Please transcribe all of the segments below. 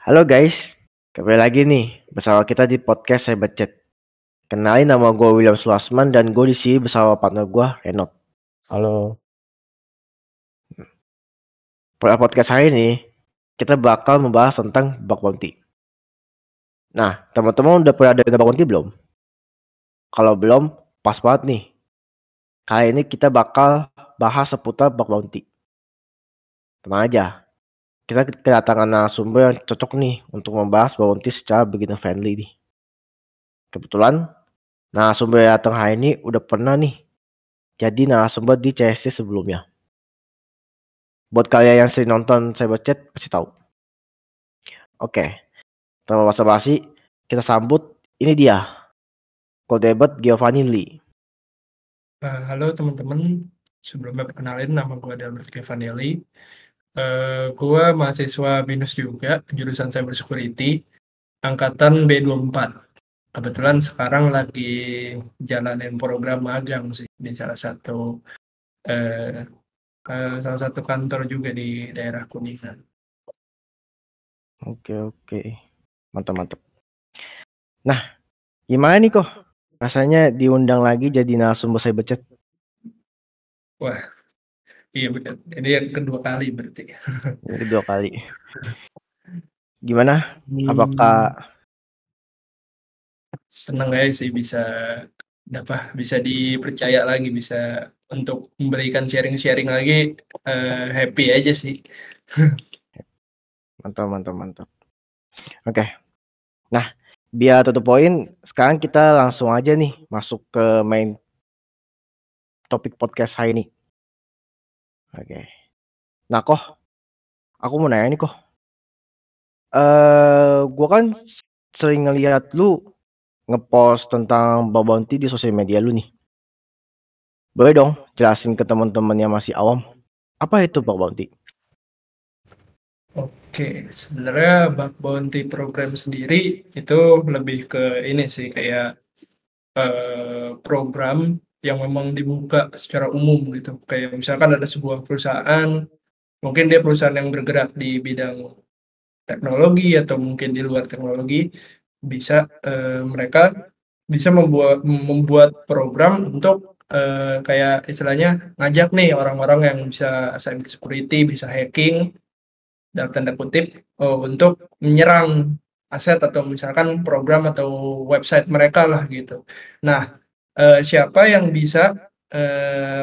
Halo guys, kembali lagi nih bersama kita di podcast Cyber Chat. Kenalin nama gue William Sulasman dan gue di sini bersama partner gue Renot. Halo. Pada podcast hari ini kita bakal membahas tentang bug bounty. Nah, teman-teman udah pernah dengar bug bounty belum? Kalau belum, pas banget nih. Kali ini kita bakal bahas seputar bug bounty. Tenang aja, kita kedatangan narasumber yang cocok nih untuk membahas bug bounty secara beginner friendly nih. Kebetulan narasumber yang datang hari ini udah pernah nih jadi narasumber di CSC sebelumnya. Buat kalian yang sering nonton Cyber Chat pasti tahu. Oke, tanpa basa-basi, kita sambut ini dia, Codebot Giovanni Lee. Halo teman-teman, sebelumnya perkenalin nama gue Delbert Giovanelli. Gue mahasiswa BINUS juga, jurusan Cyber Security, angkatan B24. Kebetulan sekarang lagi jalanin program magang sih di salah satu kantor juga di daerah Kuningan. Oke, mantap. Nah, gimana nih kok? Rasanya diundang lagi jadi narasumber Cyber Chat. Wah, iya benar. Ini yang kedua kali berarti. Yang kedua kali. Gimana? Apakah Seneng aja sih bisa dipercaya lagi, bisa untuk memberikan sharing-sharing lagi, happy aja sih. mantap. Oke. Nah, biar tutup poin, sekarang kita langsung aja nih masuk ke main topik podcast hari ini. Oke. Nah, kok aku mau nanya nih kok. Gua kan sering ngeliat lu ngepost tentang bug bounty di sosial media lu nih. Boleh dong jelasin ke teman-teman yang masih awam, apa itu bug bounty? Oke, sebenarnya bug bounty program sendiri itu lebih ke ini sih, kayak program yang memang dibuka secara umum gitu. Kayak misalkan ada sebuah perusahaan, mungkin dia perusahaan yang bergerak di bidang teknologi atau mungkin di luar teknologi, bisa mereka bisa membuat program untuk kayak istilahnya ngajak nih orang-orang yang bisa cyber security, bisa hacking dalam tanda kutip, untuk menyerang aset atau misalkan program atau website mereka lah gitu. Nah, siapa yang bisa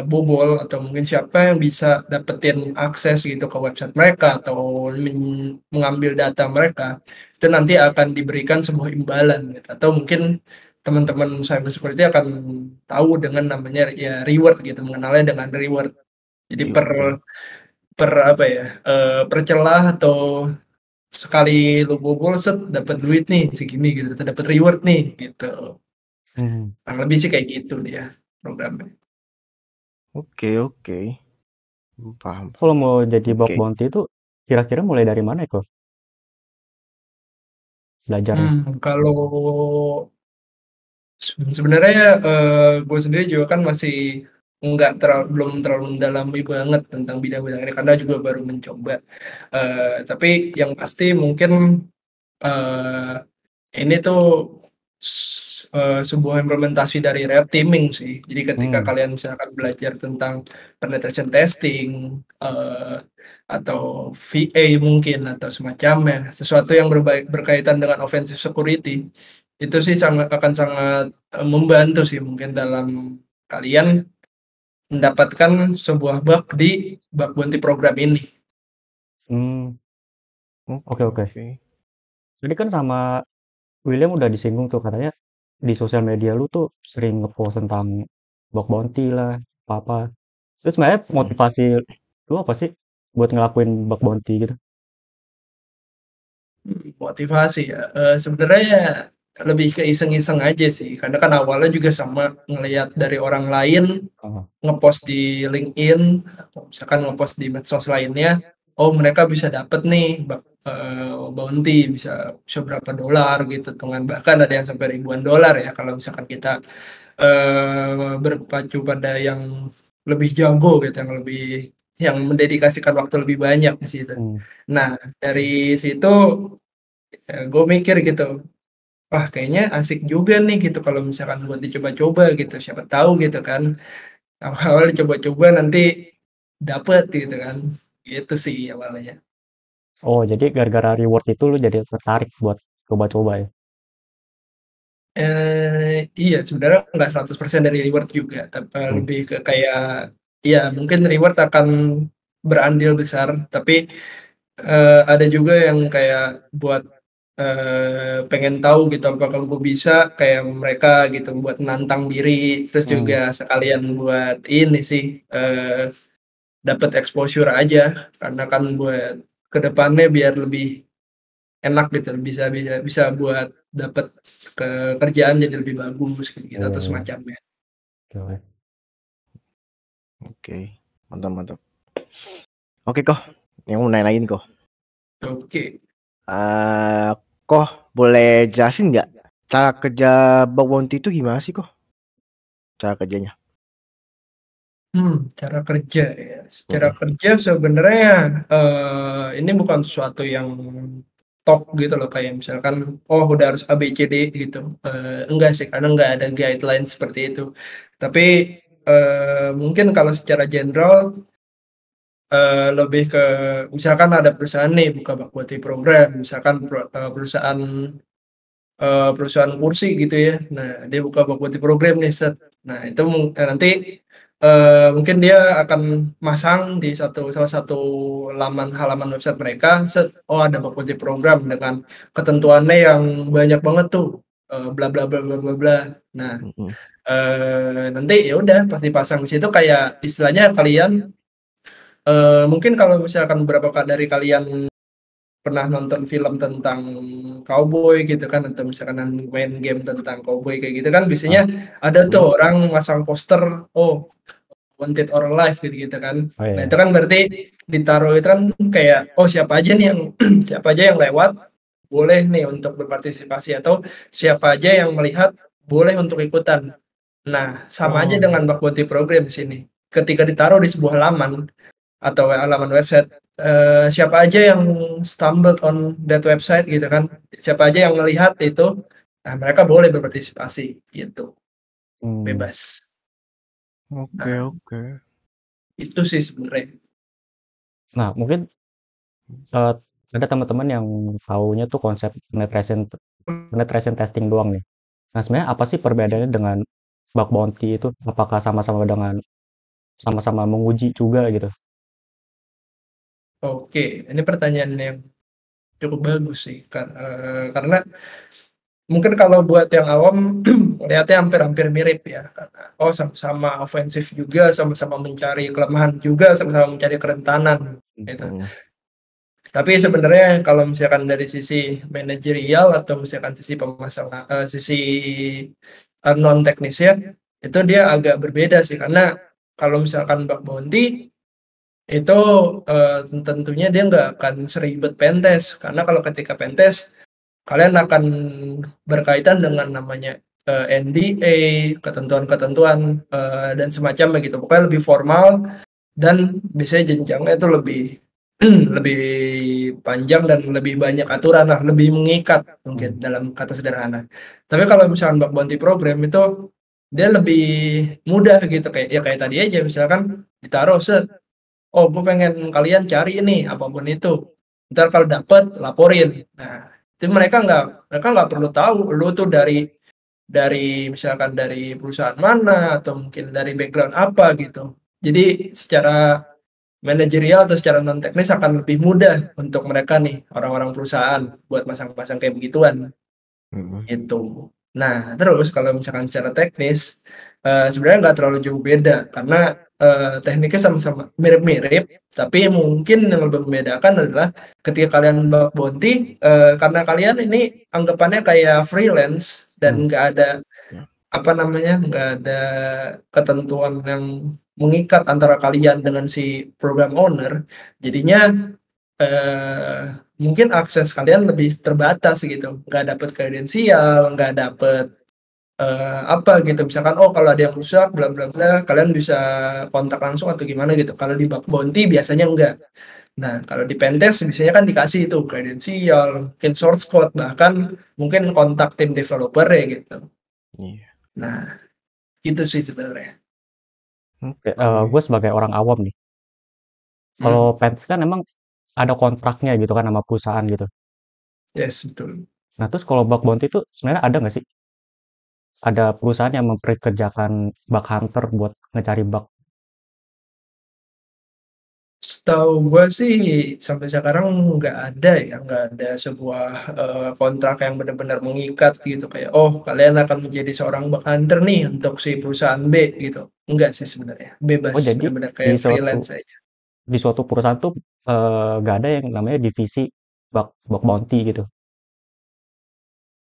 bobol atau mungkin siapa yang bisa dapetin akses gitu ke website mereka atau mengambil data mereka, itu nanti akan diberikan sebuah imbalan gitu. Atau mungkin teman-teman cyber security akan tahu dengan namanya ya reward gitu, mengenalnya dengan reward. Jadi apa ya, per celah atau sekali lu bobol set dapat duit nih segini gitu, atau dapat reward nih gitu. Kurang lebih sih kayak gitu dia programnya. Oke. Paham. Kalau mau jadi bug Oke. bounty itu kira-kira mulai dari mana ya, belajarnya? Kalau sebenarnya gue sendiri juga kan masih belum terlalu mendalami banget tentang bidang-bidang ini karena juga baru mencoba. Tapi yang pasti mungkin eh, ini tuh sebuah implementasi dari red teaming sih. Jadi ketika kalian misalkan belajar tentang penetration testing eh, atau VA mungkin atau semacamnya, sesuatu yang berkaitan dengan offensive security, itu sih akan sangat membantu sih mungkin dalam kalian mendapatkan sebuah bug di bug bounty program ini. Oke. Jadi kan sama William udah disinggung tuh, katanya di sosial media lu tuh sering ngepost tentang bug bounty lah, apa-apa. Terus sebenarnya motivasi lu apa sih buat ngelakuin bug bounty gitu? Motivasi ya, sebenarnya lebih ke iseng-iseng aja sih, karena kan awalnya juga sama ngelihat dari orang lain ngepost di LinkedIn atau misalkan ngepost di medsos lainnya, oh mereka bisa dapet nih bounty, bisa bisa berapa dolar gitu, dengan bahkan ada yang sampai ribuan dolar ya kalau misalkan kita berpacu pada yang lebih jago gitu, yang mendedikasikan waktu lebih banyak di situ. Nah, dari situ gue mikir gitu, wah kayaknya asik juga nih gitu kalau misalkan buat dicoba-coba gitu, siapa tahu gitu kan. Awal-awal dicoba-coba nanti dapet gitu kan. Gitu sih awalnya. Oh, jadi gara-gara reward itu lu jadi tertarik buat coba-coba ya? Iya sebenarnya nggak 100% dari reward juga, tapi Hmm. lebih ke kayak ya mungkin reward akan berandil besar, tapi ada juga yang kayak buat pengen tahu gitu apakah gue bisa kayak mereka gitu buat menantang diri, terus juga Hmm. sekalian buat ini sih dapat exposure aja karena kan buat kedepannya biar lebih enak gitu, bisa bisa bisa buat dapat kerjaan jadi lebih bagus kayak gitu atau Iya, iya. semacamnya. Oke. Oke, mantap. Oke kok, yang mau nanya lagi nih kok. Oke. Kok boleh jelasin nggak cara kerja bug bounty itu gimana sih kok? Cara kerjanya? Cara kerja ya. Secara Mm-mm. kerja sebenarnya ini bukan sesuatu yang tok gitu loh kayak misalkan oh udah harus A B C D gitu. Enggak sih karena enggak ada guideline seperti itu. Tapi mungkin kalau secara general lebih ke misalkan ada perusahaan nih buka bak buati program, misalkan perusahaan kursi gitu ya. Nah, dia buka bak buati program nih set. Nah, itu nanti mungkin dia akan masang di salah satu halaman website mereka set. Oh, ada bak buati program dengan ketentuannya yang banyak banget tuh. Bla bla bla bla bla bla. Nah, Mm-mm. nanti ya udah pasti pasang di situ kayak istilahnya kalian mungkin kalau misalkan beberapa dari kalian pernah nonton film tentang cowboy gitu kan atau misalkan main game tentang cowboy kayak gitu kan biasanya Ah, ada tuh mm. orang masang poster oh wanted or alive gitu gitu kan. Oh Nah iya. itu kan berarti ditaruh itu kan kayak oh siapa aja nih yang siapa aja yang lewat boleh nih untuk berpartisipasi atau siapa aja yang melihat boleh untuk ikutan. Nah sama aja Oh. dengan bug bounty program di sini. Ketika ditaruh di sebuah halaman atau halaman website siapa aja yang stumbled on that website gitu kan siapa aja yang melihat itu nah mereka boleh berpartisipasi gitu Hmm. bebas. Oke, Nah oke. itu sih sebenarnya. Nah, mungkin eh, ada teman-teman yang taunya tuh konsep penetration testing doang nih. Nah, sebenarnya apa sih perbedaannya dengan bug bounty itu? Apakah sama-sama menguji juga gitu? Oke ini pertanyaan yang cukup bagus sih karena mungkin kalau buat yang awam lihatnya hampir-hampir mirip ya karena oh sama-sama ofensif juga sama-sama mencari kelemahan juga sama-sama mencari kerentanan gitu. Mm. Tapi sebenarnya kalau misalkan dari sisi manajerial atau misalkan sisi pemasaran, sisi non teknisnya itu dia agak berbeda sih karena kalau misalkan bug bounty itu tentunya dia nggak akan seribet pentest karena kalau ketika pentest kalian akan berkaitan dengan namanya NDA, ketentuan-ketentuan dan semacamnya gitu. Pokoknya lebih formal dan biasanya jenjangnya itu lebih lebih panjang dan lebih banyak aturan lah, lebih mengikat mungkin Hmm. dalam kata sederhana. Tapi kalau misalkan bug bounty program itu dia lebih mudah gitu kayak ya kayak tadi aja misalkan ditaruh set, oh gue pengen kalian cari ini apapun itu. Ntar kalau dapet laporin. Nah itu mereka nggak perlu tahu lu tuh dari misalkan dari perusahaan mana atau mungkin dari background apa gitu. Jadi secara manajerial atau secara non teknis akan lebih mudah untuk mereka nih orang-orang perusahaan buat masang-masang kayak begituan Mm. itu. Nah terus kalau misalkan secara teknis sebenarnya nggak terlalu jauh beda karena tekniknya sama-sama mirip-mirip tapi mungkin yang lebih membedakan adalah ketika kalian bug bounty karena kalian ini anggapannya kayak freelance dan Hmm. nggak ada Ya. apa namanya nggak ada ketentuan yang mengikat antara kalian dengan si program owner jadinya eh, mungkin akses kalian lebih terbatas gitu nggak dapet kredensial nggak dapet apa gitu, misalkan, oh kalau ada yang rusak bla bla bla, kalian bisa kontak langsung atau gimana gitu. Kalau di bug bounty biasanya enggak. Nah, kalau di pentest biasanya kan dikasih itu kredensial, mungkin source code, bahkan mungkin kontak tim developer ya gitu. Iya. Nah, gitu sih sebenarnya. Oke. Gue sebagai orang awam nih, kalau pentest kan emang ada kontraknya gitu kan sama perusahaan gitu. Yes, betul. Nah, terus kalau bug bounty itu sebenarnya ada nggak sih? Ada perusahaan yang mempekerjakan bug hunter buat ngecari bug. Setahu gue sih sampai sekarang nggak ada ya, nggak ada sebuah kontrak yang benar-benar mengikat gitu kayak, oh kalian akan menjadi seorang bug hunter nih untuk si perusahaan B gitu. Enggak sih sebenarnya, bebas, Oh, jadi benar-benar di kayak suatu freelance aja. di suatu perusahaan tuh nggak ada yang namanya divisi bug bug bounty gitu.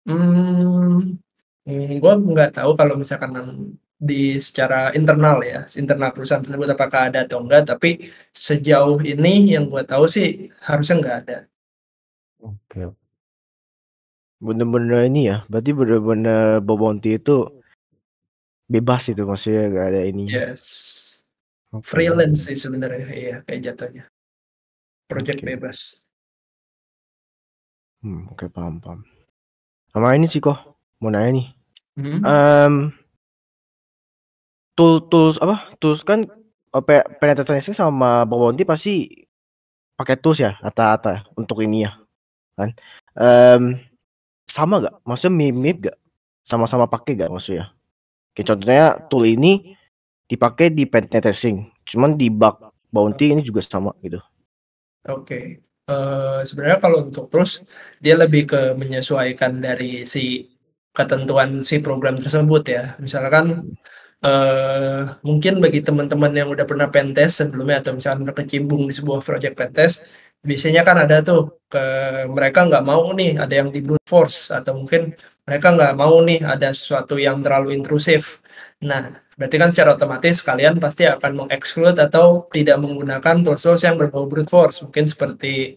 Hmm, gue nggak tahu kalau misalkan di secara internal ya, internal perusahaan tersebut apakah ada atau enggak, tapi sejauh ini yang gue tahu sih harusnya nggak ada. Oke. Bener-bener ini ya, berarti bener-bener bug bounty itu bebas itu maksudnya nggak ada ininya. Yes, Oke. freelance sih sebenarnya, iya kayak jatuhnya, project Oke. bebas. Oke, paham. Sama ini sih kok, mau nanya nih. Hmm. Tools kan penetration testing sama bug bounty pasti pakai tools ya, rata-rata untuk ini ya, kan? Sama nggak? Maksudnya mirip nggak? Sama-sama pakai nggak maksudnya? Kayak contohnya tool ini dipakai di penetration testing, cuman di bug bounty ini juga sama gitu. Oke. Sebenarnya kalau untuk terus dia lebih ke menyesuaikan dari si ketentuan si program tersebut ya. Misalkan mungkin bagi teman-teman yang udah pernah pentest sebelumnya atau misalkan berkecimpung di sebuah project pentest, biasanya kan ada tuh mereka nggak mau nih ada yang di brute force atau mungkin mereka nggak mau nih ada sesuatu yang terlalu intrusif. Nah, berarti kan secara otomatis kalian pasti akan mengexclude atau tidak menggunakan tools-tools yang berbau brute force, mungkin seperti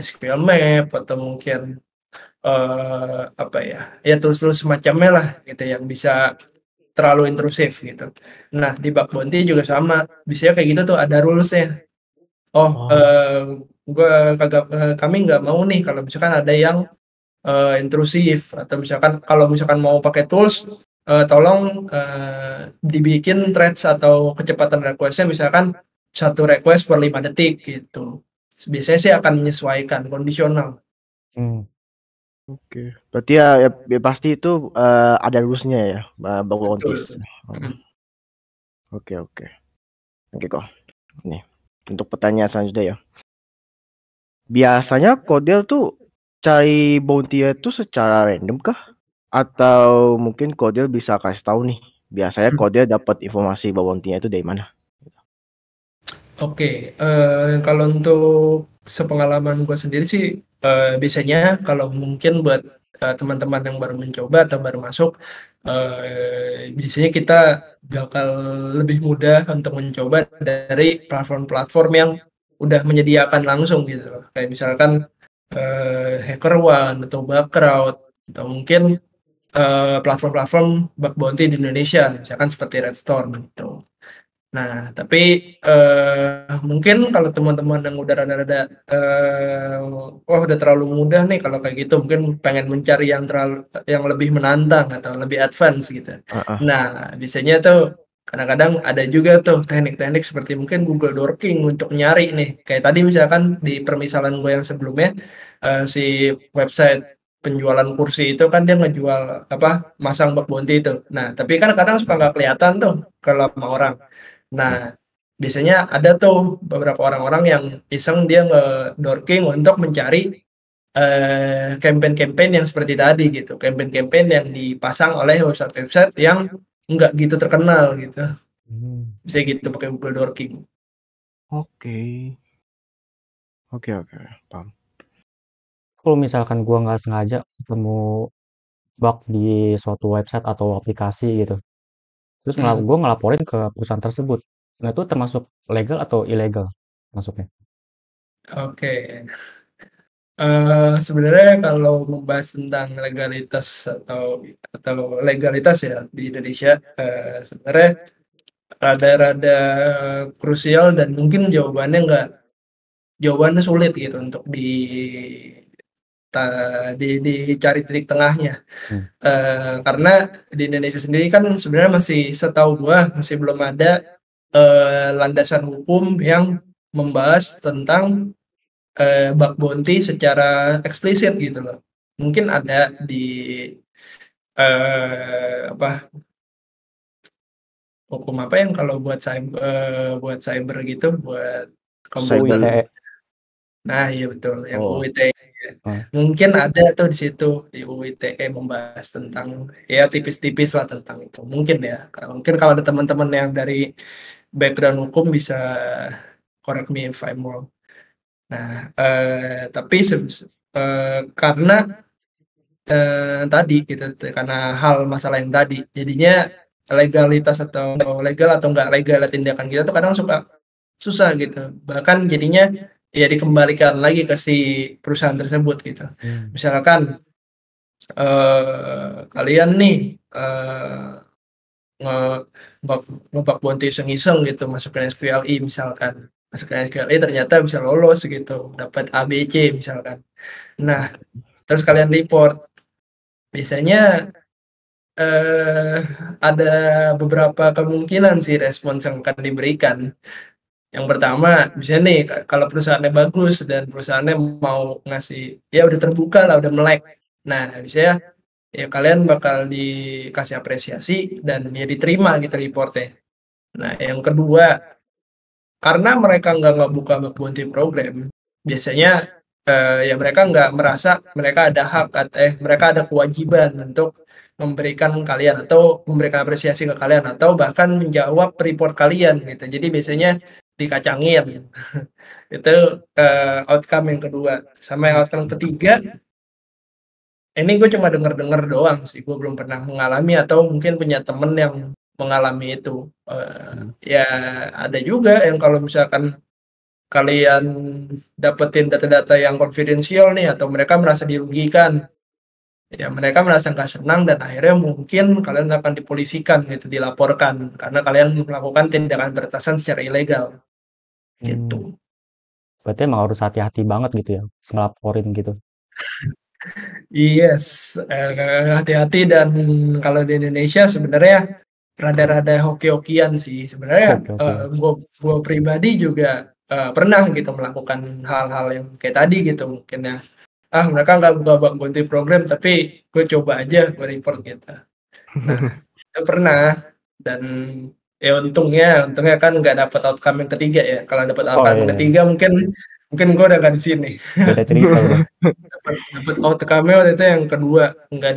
SQL Map atau mungkin apa ya, ya tools-tools semacamnya lah gitu yang bisa terlalu intrusif gitu. Nah, di bug bounty juga sama. Biasanya kayak gitu tuh ada rules-nya. Oh, kami nggak mau nih kalau misalkan ada yang intrusif atau misalkan kalau misalkan mau pakai tools, tolong dibikin threads atau kecepatan request-nya misalkan satu request per 5 detik gitu. Biasanya sih akan menyesuaikan kondisional. Oke. Berarti ya pasti itu ada rules-nya ya, bug bounty. Betul. Oke. Oke kok. Nih, untuk pertanyaan selanjutnya ya. Biasanya Kodel tuh cari bounty itu secara random kah? Atau mungkin Kodel bisa kasih tahu nih, biasanya Kodel dapat informasi bounty-nya itu dari mana? Oke, kalau untuk sepengalaman gue sendiri sih, biasanya kalau mungkin buat teman-teman yang baru mencoba atau baru masuk, biasanya kita bakal lebih mudah untuk mencoba dari platform-platform yang udah menyediakan langsung gitu loh. Kayak misalkan HackerOne atau Bugcrowd atau mungkin platform-platform bug bounty di Indonesia, misalkan seperti Redstorm gitu. Nah, tapi mungkin kalau teman-teman yang udah rada-rada wah udah terlalu mudah nih kalau kayak gitu, mungkin pengen mencari yang lebih menantang atau lebih advance gitu. Nah, biasanya tuh kadang-kadang ada juga tuh teknik-teknik seperti mungkin Google Dorking untuk nyari nih. Kayak tadi misalkan di permisalan gue yang sebelumnya, si website penjualan kursi itu kan dia ngejual apa masang bug bounty itu. Nah, tapi kan kadang suka nggak kelihatan tuh kalau sama orang. Nah, biasanya ada tuh beberapa orang-orang yang iseng dia nge-dorking untuk mencari campaign-campaign yang seperti tadi gitu. Campaign-campaign yang dipasang oleh website-website yang nggak gitu terkenal gitu. Bisa gitu pakai Google Dorking. Oke, paham. Kalau misalkan gua nggak sengaja ketemu bug di suatu website atau aplikasi gitu, terus gua ngelaporin ke perusahaan tersebut. Nah, itu termasuk legal atau ilegal masuknya? Oke. Sebenarnya kalau membahas tentang legalitas atau legalitas ya di Indonesia, sebenarnya rada-rada krusial dan mungkin jawabannya sulit gitu untuk dicari titik tengahnya. Hmm. Karena di Indonesia sendiri kan sebenarnya setahu gua masih belum ada landasan hukum yang membahas tentang bug bounty secara eksplisit gitu loh. Mungkin ada di hukum apa yang kalau buat cyber gitu, buat komputer. UITE. Nah, iya betul, yang Oh. UITE. Mungkin ada tuh di situ di UITE membahas tentang ya tipis-tipis lah tentang itu. Mungkin ya. Mungkin kalau ada teman-teman yang dari background hukum bisa correct me if I'm wrong. Nah, tapi karena tadi gitu, karena hal masalah yang tadi, jadinya legalitas atau legal atau nggak legal tindakan kita tuh kadang suka susah gitu. Bahkan jadinya ya dikembalikan lagi ke si perusahaan tersebut gitu. Misalkan kalian nih ngebug bounty iseng-iseng gitu masukin SQLI misalkan. Masukin SQLI ternyata bisa lolos gitu, dapat ABC misalkan. Nah, terus kalian report. Biasanya ada beberapa kemungkinan sih respons yang akan diberikan. Yang pertama, misalnya nih kalau perusahaannya bagus dan perusahaannya mau ngasih, ya udah terbuka lah, udah melek. Nah, misalnya ya kalian bakal dikasih apresiasi dan ya diterima gitu reportnya. Nah, yang kedua, karena mereka nggak buka bug bounty program, biasanya ya mereka nggak merasa mereka ada hak mereka ada kewajiban untuk memberikan kalian atau memberikan apresiasi ke kalian atau bahkan menjawab report kalian gitu. Jadi biasanya dikacangin. Itu outcome yang kedua. Sama yang outcome ketiga, ini gue cuma denger-denger doang sih. Gue belum pernah mengalami atau mungkin punya temen yang mengalami itu. Ya ada juga yang kalau misalkan kalian dapetin data-data yang konfidensial nih atau mereka merasa dirugikan, ya mereka merasa nggak senang dan akhirnya mungkin kalian akan dipolisikan gitu, dilaporkan karena kalian melakukan tindakan peretasan secara ilegal gitu. Berarti emang harus hati-hati banget gitu ya ngelaporin gitu. Yes, hati-hati dan kalau di Indonesia sebenarnya rada-rada hoki-hokian sih sebenarnya. Gue pribadi juga pernah gitu melakukan hal-hal yang kayak tadi gitu mungkin ya. Mereka nggak buka bug bounty program tapi gue coba aja gue report gitu. Nah, itu pernah dan ya untungnya kan nggak dapat outcome yang ketiga ya. Kalau dapat outcome yang ketiga mungkin gue udah nggak di sini. Beda cerita udah. Dapat outcome waktu itu yang kedua nggak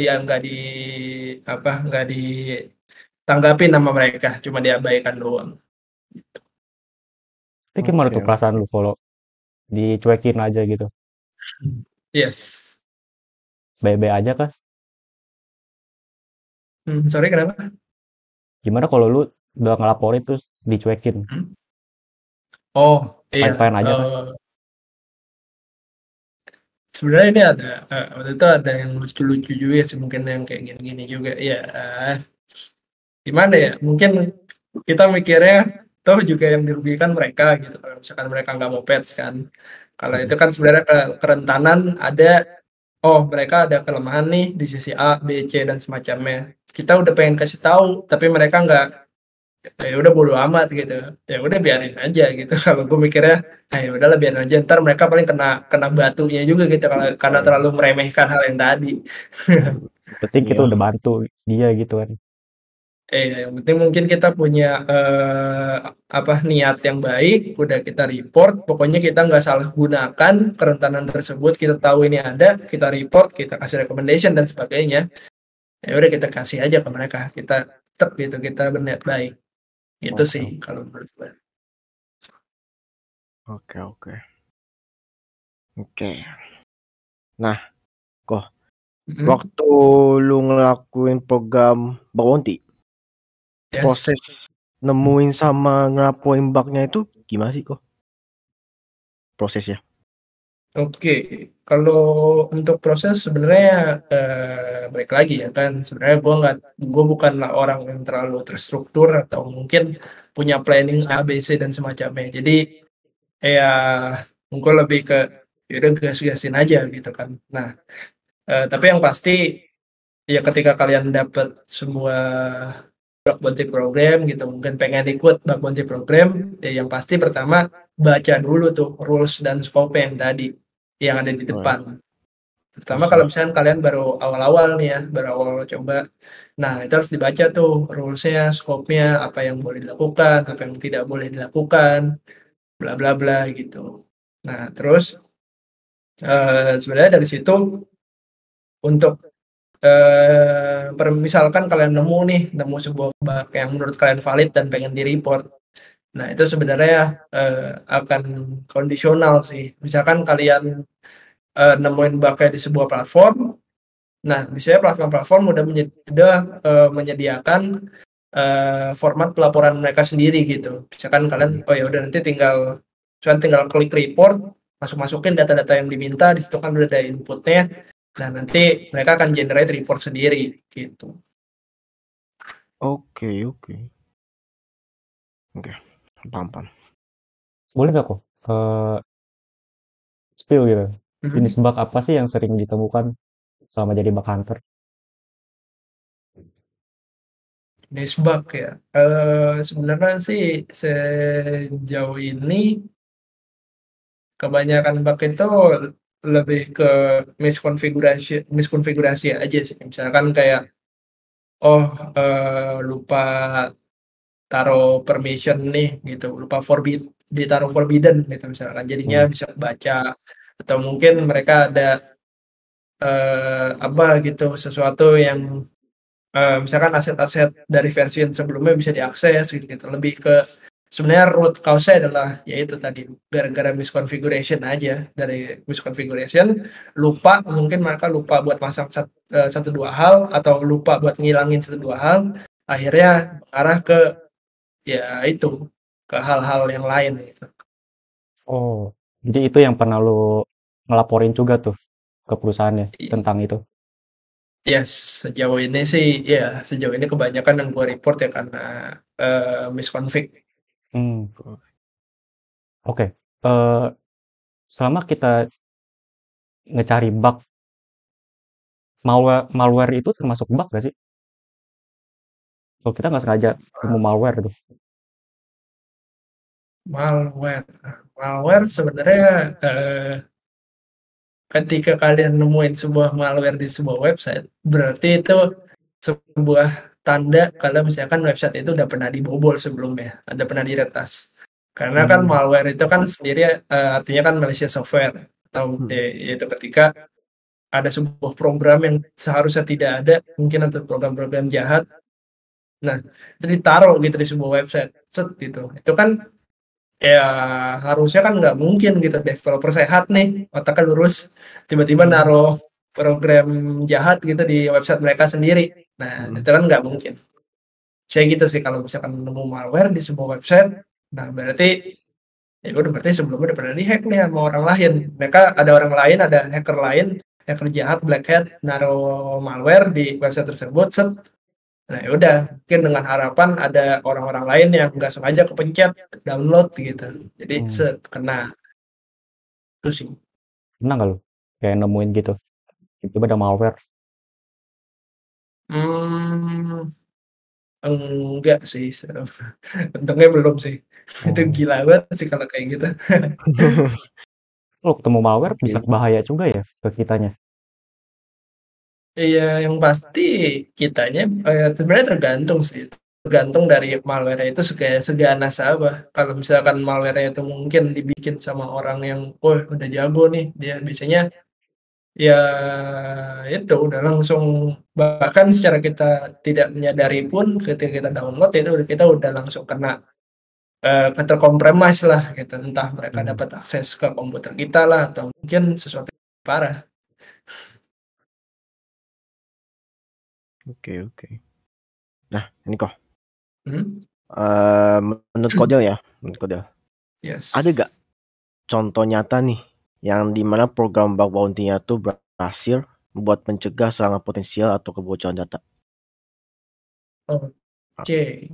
ditanggapi nama mereka, cuma diabaikan doang. Tapi gimana tuh perasaan lu kalau dicuekin aja gitu? Yes. Baik-baik aja kah? Sorry kenapa? Gimana kalau lu udah ngelaporin terus dicuekin? Oh iya. Fine-fine aja kan? Sebenarnya ini ada waktu itu ada yang lucu-lucu juga sih mungkin yang kayak gini-gini juga ya. Gimana ya? Mungkin kita mikirnya toh juga yang dirugikan mereka gitu. Kalau misalkan mereka nggak mau patch kan. Kalau itu kan sebenarnya kerentanan ada. Oh mereka ada kelemahan nih di sisi A, B, C dan semacamnya. Kita udah pengen kasih tahu, tapi mereka nggak. Ya udah bodo amat gitu. Ya udah biarin aja gitu. Kalau gue mikirnya, ya udahlah biarin aja. Ntar mereka paling kena batunya juga gitu karena terlalu meremehkan hal yang tadi. Penting kita udah bantu dia gitu kan. Yang penting mungkin kita punya niat yang baik, udah kita report, pokoknya kita nggak salah gunakan kerentanan tersebut, kita tahu ini ada, kita report, kita kasih recommendation dan sebagainya. Ya udah kita kasih aja ke mereka, kita tetap gitu, kita berniat baik. Itu sih kalau menurut gue. Oke. Nah, kok waktu lu ngelakuin program bounty, proses nemuin sama ngelaporin bugnya itu gimana sih kok prosesnya? Oke, kalau untuk proses sebenarnya balik lagi ya kan, sebenarnya gue bukanlah orang yang terlalu terstruktur atau mungkin punya planning A, B, C dan semacamnya. Jadi ya gue lebih ke yaudah gas-gasin aja gitu kan. Nah, tapi yang pasti ya ketika kalian dapat sebuah bug bounty program gitu, mungkin pengen ikut bug bounty program, ya yang pasti pertama baca dulu tuh rules dan scope yang tadi yang ada di Oh ya, depan. Terutama terus kalau terus. misalnya kalian baru awal-awal nih ya, baru awal-awal coba. Nah, itu harus dibaca tuh rules-nya, scope-nya, apa yang boleh dilakukan, apa yang tidak boleh dilakukan, bla bla bla gitu. Nah, terus sebenarnya dari situ untuk misalkan kalian nemu sebuah bug yang menurut kalian valid dan pengen di-report. Nah, itu sebenarnya akan kondisional sih. Misalkan kalian nemuin bug-nya di sebuah platform. Nah, biasanya platform-platform udah menyediakan format pelaporan mereka sendiri gitu. Misalkan kalian, oh ya udah nanti tinggal klik report, masukin data-data yang diminta, di situ kan udah ada inputnya. Nah, nanti mereka akan generate report sendiri gitu. Oke, paham. Boleh nggak kok spill gitu? Jenis Mhm. bug apa sih yang sering ditemukan selama jadi bug hunter? Jenis bug ya. Sebenarnya sih sejauh ini kebanyakan bug itu lebih ke miskonfigurasi aja sih. Misalkan kayak oh lupa taruh permission nih gitu, lupa ditaruh forbidden gitu misalkan. Jadinya Hmm. bisa baca atau mungkin mereka ada apa gitu sesuatu yang misalkan aset-aset dari versi yang sebelumnya bisa diakses gitu, gitu. Lebih ke sebenarnya root cause-nya adalah yaitu tadi gara-gara misconfiguration aja dari misconfiguration mungkin mereka lupa buat masang satu dua hal atau lupa buat ngilangin satu dua hal akhirnya arah ke ya itu ke hal-hal yang lain gitu. Oh, jadi itu yang pernah lo ngelaporin juga tuh ke perusahaannya I- tentang itu. Ya sejauh ini kebanyakan yang gue report ya karena misconfig. Hmm, oke. Eh, selama kita ngecari bug, malware itu termasuk bug gak sih? Kalau kita nggak sengaja nemu malware tuh. Malware. Malware sebenarnya ketika kalian nemuin sebuah malware di sebuah website, berarti itu sebuah tanda kalau misalkan website itu udah pernah dibobol sebelumnya, ada pernah diretas. Karena kan Hmm, malware itu kan sendiri artinya kan malicious software atau yaitu ketika ada sebuah program yang seharusnya tidak ada, mungkin ada program-program jahat. Nah, itu ditaruh gitu di sebuah website, set gitu. Itu kan ya harusnya kan nggak mungkin gitu developer sehat nih otaknya lurus tiba-tiba hmm, naruh program jahat gitu di website mereka sendiri. Nah Hmm. itu kan nggak mungkin. Saya gitu sih kalau misalkan nemu malware di sebuah website, nah berarti ya udah berarti sebelumnya udah pernah dihack nih sama orang lain. Mereka ada orang lain, ada hacker lain, hacker jahat, black hat, naruh malware di website tersebut, set. Nah ya udah, mungkin dengan harapan ada orang-orang lain yang nggak sengaja kepencet download gitu. Jadi hmm. set kena itu sih. Pernah nggak lo kayak nemuin gitu? Tiba-tiba ada malware. Hmm, enggak sih. Untungnya belum sih. Itu Oh, gila banget sih kalau kayak gitu. kalau ketemu malware bisa Oke. bahaya juga ya ke kitanya. Iya, yang pasti kitanya sebenarnya tergantung sih. Tergantung dari malware itu seganas apa. Kalau misalkan malware itu mungkin dibikin sama orang yang, wah udah jago nih, dia biasanya ya itu udah langsung bahkan secara kita tidak menyadari pun ketika kita download itu kita udah langsung kena keterkompromis lah gitu. Entah mereka Hmm. dapat akses ke komputer kita lah atau mungkin sesuatu yang parah. Oke. Nah, ini kok. Hmm? Menurut Kodel ya, ada gak Yes. contoh nyata nih yang dimana program bug bounty-nya tuh berhasil membuat mencegah serangan potensial atau kebocoran data. Oke.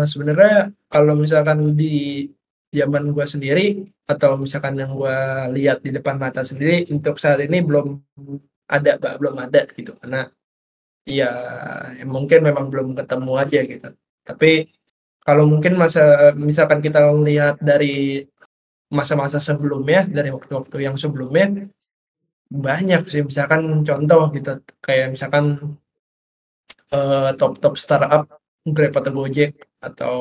Sebenarnya kalau misalkan di zaman gua sendiri atau misalkan yang gua lihat di depan mata sendiri untuk saat ini belum ada, Pak, belum ada gitu karena ya mungkin memang belum ketemu aja gitu. Tapi kalau mungkin misalkan kita lihat dari masa-masa sebelumnya, dari waktu-waktu yang sebelumnya banyak sih misalkan contoh gitu kayak misalkan top-top startup Grab atau Gojek atau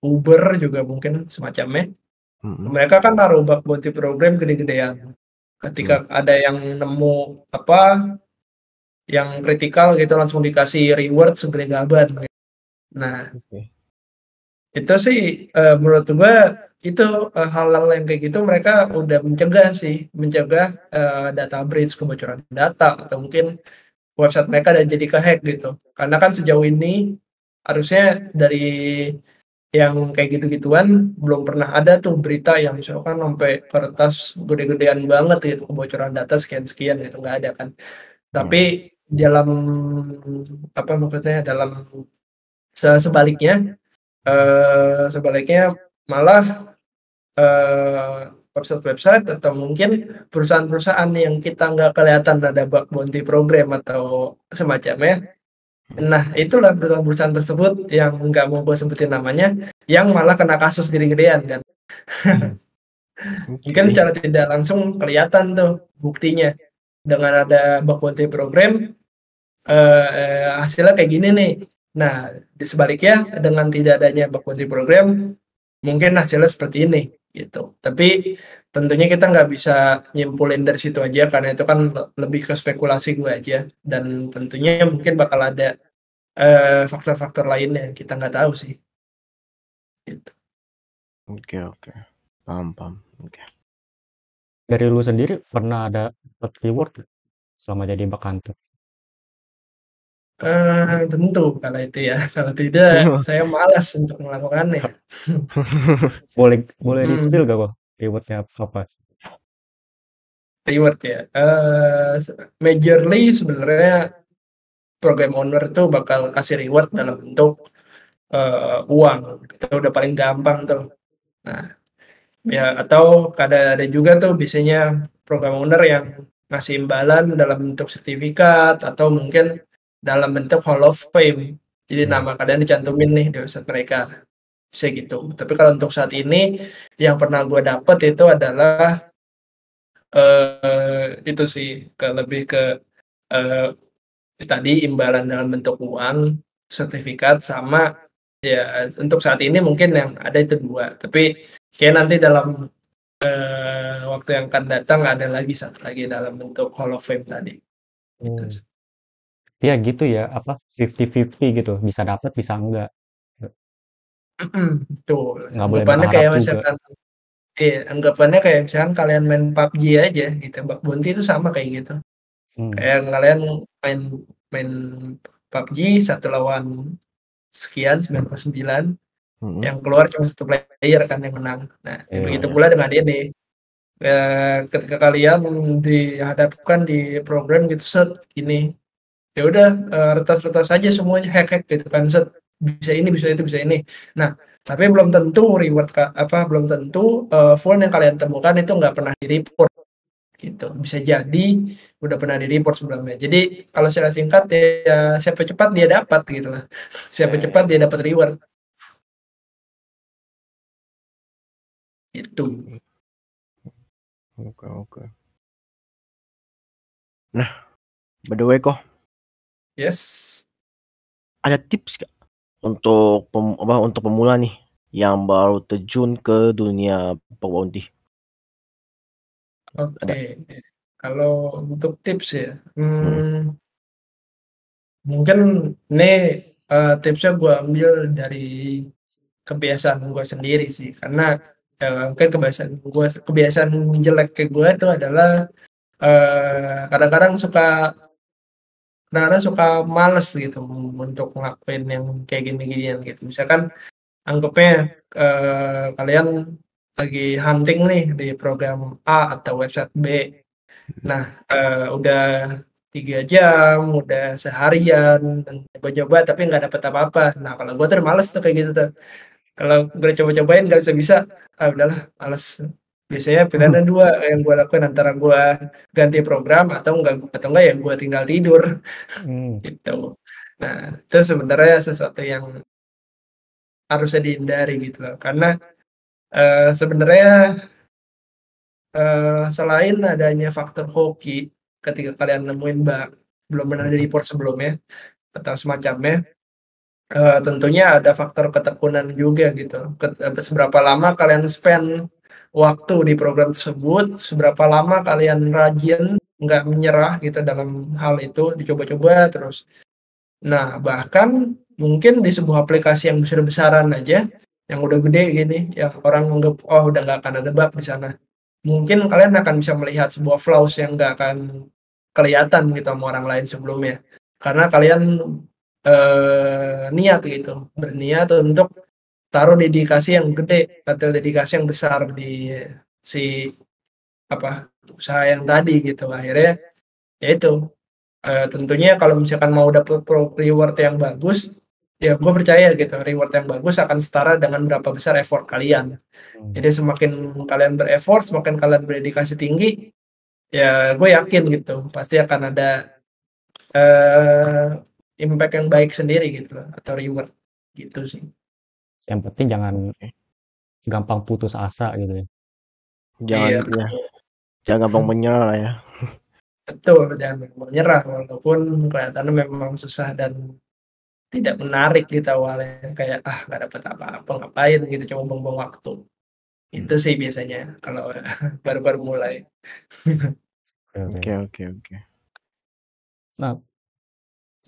Uber juga mungkin semacamnya. Mereka kan naruh bug bounty program gede-gedean. Ketika ada yang nemu apa yang kritikal gitu langsung dikasih reward segede gaban. Nah, itu sih menurut gua itu hal-hal yang kayak gitu mereka udah mencegah data breach, kebocoran data atau mungkin website mereka udah jadi kehack gitu. Karena kan sejauh ini harusnya dari yang kayak gitu-gituan belum pernah ada tuh berita yang misalkan sampai kertas gede-gedean banget gitu kebocoran data sekian-sekian gitu nggak ada kan. Tapi dalam apa maksudnya dalam sebaliknya sebaliknya malah website-website atau mungkin perusahaan-perusahaan yang kita nggak kelihatan ada bug bounty program atau semacamnya. Nah, itulah perusahaan-perusahaan tersebut yang nggak mau gue sebutin namanya, yang malah kena kasus gede-gedean kan. Mungkin secara tidak langsung kelihatan tuh buktinya. Dengan ada bug bounty program, hasilnya kayak gini nih. Nah, di sebaliknya dengan tidak adanya bug bounty program, mungkin hasilnya seperti ini gitu. Tapi tentunya kita nggak bisa nyimpulin dari situ aja karena itu kan lebih ke spekulasi gue aja. Dan tentunya mungkin bakal ada faktor-faktor lainnya yang kita nggak tahu sih. Gitu. Oke. Paham. Oke. Dari lu sendiri pernah ada dapat reward nggak selama jadi bug hunter? Tentu kalau itu ya. Kalau tidak, saya malas untuk melakukannya. Boleh di-spill gak kok rewardnya apa? Reward ya. Majorly sebenarnya program owner tuh bakal kasih reward dalam bentuk uang. Itu udah paling gampang tuh. Nah, ya atau ada juga tuh biasanya program owner yang ngasih imbalan dalam bentuk sertifikat atau mungkin dalam bentuk Hall of Fame. Jadi nama kalian dicantumin nih di website mereka. Bisa gitu. Tapi kalau untuk saat ini yang pernah gue dapet itu adalah itu sih lebih ke eh, tadi imbalan dalam bentuk uang, sertifikat sama ya untuk saat ini mungkin yang ada itu dua. Tapi kayak nanti dalam waktu yang akan datang ada lagi satu lagi dalam bentuk Hall of Fame tadi. Gitu. Ya gitu ya, apa 50-50 gitu, bisa dapat bisa enggak. Betul. Nggak boleh Anggapannya berharap kayak juga. misalkan anggapannya kayak misalkan kalian main PUBG aja gitu. Bak Bounty itu sama kayak gitu. Kayak kalian main main PUBG satu lawan sekian 99 yang keluar cuma satu player kan yang menang. Nah, begitu pula dengan ini. Ketika kalian dihadapkan di program gitu set ini ya udah retas-retas aja semuanya hack gitu kan set bisa ini bisa itu bisa ini. Nah, tapi belum tentu reward belum tentu phone yang kalian temukan itu nggak pernah di report gitu. Bisa jadi udah pernah di report sebelumnya. Jadi kalau secara singkat ya siapa cepat dia dapat gitu lah. Siapa cepat dia dapat reward. Itu. Oke. Nah, by the way kok. Yes. Ada tips gak untuk untuk pemula nih yang baru terjun ke dunia bug bounty? Oke. Kalau untuk tips ya, mungkin ini tipsnya gue ambil dari kebiasaan gue sendiri sih, karena mungkin kebiasaan jelek ke gue itu adalah kadang-kadang suka males gitu untuk ngelakuin yang kayak gini-ginian gitu. Misalkan anggapnya kalian lagi hunting nih di program A atau website B. Nah, udah 3 jam, udah seharian, dan coba-coba tapi nggak dapet apa-apa. Nah, kalau gue tuh males tuh kayak gitu tuh. Kalau gue coba-cobain nggak bisa-bisa, udahlah males. Biasanya pilihannya 2 yang gue lakuin, antara gue ganti program atau enggak ya gue tinggal tidur, Hmm. gitu. Nah, itu sebenarnya sesuatu yang harusnya dihindari gitu loh. Karena, sebenarnya, selain adanya faktor hoki ketika kalian nemuin bug, belum pernah di-report sebelumnya atau semacamnya, tentunya ada faktor ketekunan juga gitu. Seberapa lama kalian spend waktu di program tersebut, seberapa lama kalian rajin, nggak menyerah gitu dalam hal itu, dicoba-coba terus. Nah, bahkan mungkin di sebuah aplikasi yang besar-besaran aja, yang udah gede gini, yang orang anggap, "Oh, udah nggak akan ada bug di sana." Mungkin kalian akan bisa melihat sebuah flaws yang nggak akan kelihatan gitu sama orang lain sebelumnya. Karena kalian, niat gitu, berniat untuk taruh dedikasi yang gede atau dedikasi yang besar di si, apa, usaha yang tadi gitu. Akhirnya ya itu, tentunya kalau misalkan mau dapet reward yang bagus, ya gue percaya gitu reward yang bagus akan setara dengan berapa besar effort kalian. Hmm. Jadi semakin kalian ber-effort, semakin kalian berdedikasi tinggi, ya gue yakin gitu pasti akan ada, impact yang baik sendiri gitu loh atau reward, gitu sih. Yang penting jangan Oke. gampang putus asa gitu ya. Jangan Iya, ya, jangan gampang menyerah lah ya. betul, jangan gampang nyerah walaupun kelihatannya memang susah dan tidak menarik gitu awalnya, kayak, nggak dapet apa-apa, ngapain gitu, cuma buang-buang waktu. Itu sih biasanya kalau baru-baru mulai. Oke. Oke, oke, oke. Nah,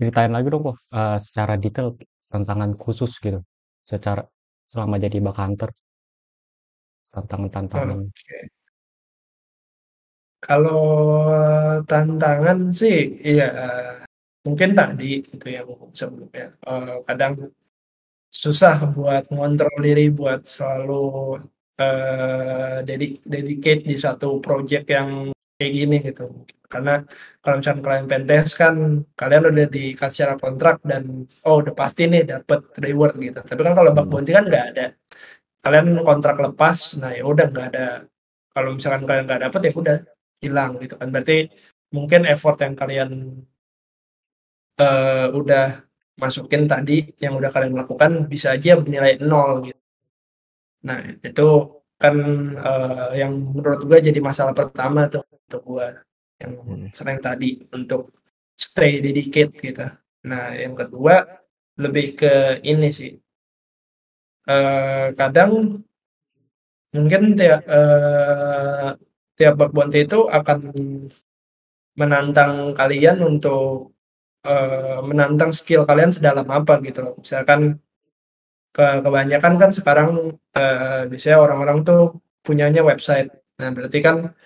ceritain lagi dong kok secara detail tantangan khusus gitu. Secara selama jadi bug hunter, tantangan-tantangan. Oke. Kalau tantangan sih, iya, mungkin tadi gitu yang sebelumnya, kadang susah buat ngontrol diri buat selalu, dedicate di satu project yang kayak gini gitu. Karena kalau misalkan kalian pentest kan kalian udah dikasih secara kontrak dan, oh udah pasti nih dapat reward gitu. Tapi kan kalau bug bounty kan nggak ada. Kalian kontrak lepas, nah ya udah nggak ada. Kalau misalkan kalian nggak dapet ya udah hilang gitu kan. Berarti mungkin effort yang kalian, udah masukin tadi, yang udah kalian lakukan bisa aja bernilai 0 gitu. Nah, itu kan, yang menurut gue jadi masalah pertama tuh untuk gue, yang selain tadi untuk stay dedicate gitu. Nah, yang kedua lebih ke ini sih, kadang mungkin tiap bug bounty itu akan menantang kalian untuk, menantang skill kalian sedalam apa gitu loh. Misalkan kebanyakan kan sekarang, biasanya orang-orang tuh punyanya website. Nah, berarti kan,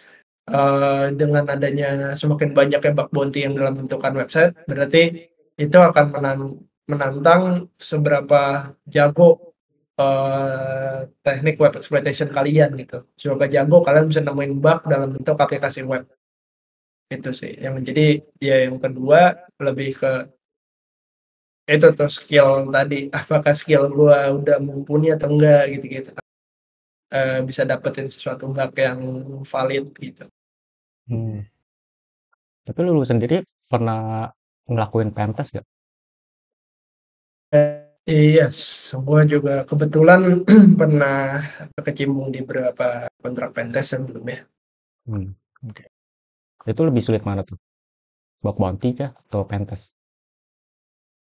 dengan adanya semakin banyaknya bug bounty yang dalam bentukan website, berarti itu akan menantang seberapa jago, teknik web exploitation kalian gitu. Seberapa jago kalian bisa nemuin bug dalam bentuk aplikasi web. Itu sih yang jadi, ya yang kedua lebih ke itu tuh skill tadi, apakah skill gua udah mumpuni atau enggak gitu-gitu. Bisa dapetin sesuatu bug yang valid gitu. Hmm. Tapi lu sendiri pernah ngelakuin pentest gak? Iya, semua juga kebetulan pernah berkecimpung di beberapa kontrak pentest sebelumnya. Hmm. Oke. Itu lebih sulit mana tuh? Bug bounty kah atau pentest?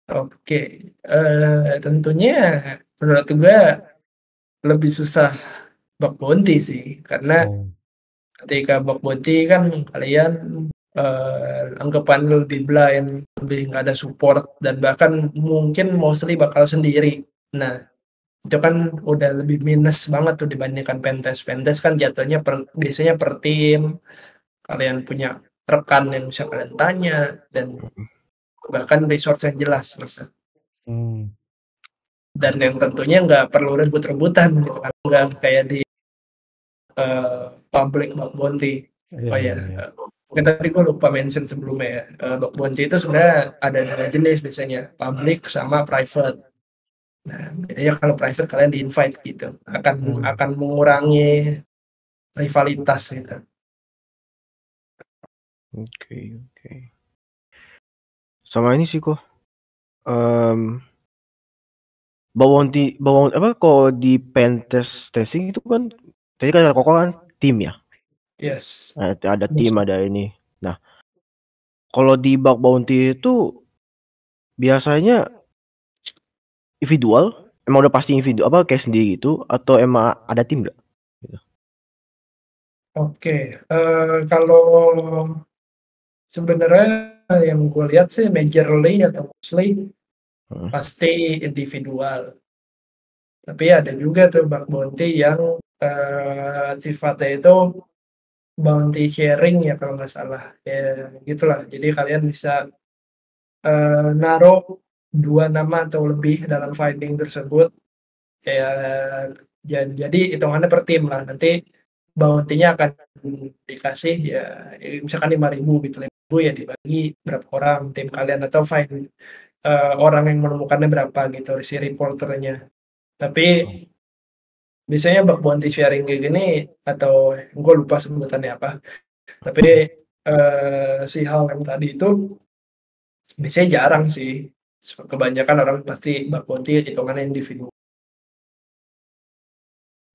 Oke, tentunya menurut gua lebih susah bug bounty sih, karena Oh. ketika bug bounty kan kalian, anggapannya lebih blind, lebih nggak ada support, dan bahkan mungkin mostly bakal sendiri. Nah, itu kan udah lebih minus banget tuh dibandingkan pentest. Pentest kan jatuhnya biasanya per tim, kalian punya rekan yang bisa kalian tanya, dan bahkan resource yang jelas gitu. Hmm. dan yang tentunya nggak perlu rebut-rebutan gitu kan, nggak kayak di public bug bounty. Oh ya, mungkin tadi gue lupa mention sebelumnya ya, bug bounty itu sebenarnya ada 2 jenis biasanya, public sama private. Nah, bedanya kalau private kalian di-invite gitu, akan mengurangi rivalitas gitu. Oke. Sama ini sih kok. Bounty apa kalau di pentest testing itu kan tadi kan koko kan tim ya. Yes. Ada tim, ada ini. Nah, kalau di bug bounty itu biasanya individual, emang udah pasti individu apa kayak sendiri gitu atau emang ada tim nggak? Gitu. Oke, kalau sebenarnya yang gue lihat sih majorly atau mostly pasti individual. Tapi ada juga tuh bug bounty yang sifatnya itu bounty sharing ya kalau nggak salah. Ya gitulah. Jadi kalian bisa naruh 2 nama atau lebih dalam finding tersebut. Ya jadi hitungannya per tim lah. Nanti bounty-nya akan dikasih ya misalkan 5.000 gitu. 5.000 ya dibagi berapa orang tim kalian atau find orang yang menemukannya berapa gitu si reporternya. Tapi biasanya bug bounty sharing kayak gini atau gue lupa sebutannya apa. Tapi si hal yang tadi itu biasanya jarang sih. Kebanyakan orang pasti bug bounty hitungannya individu.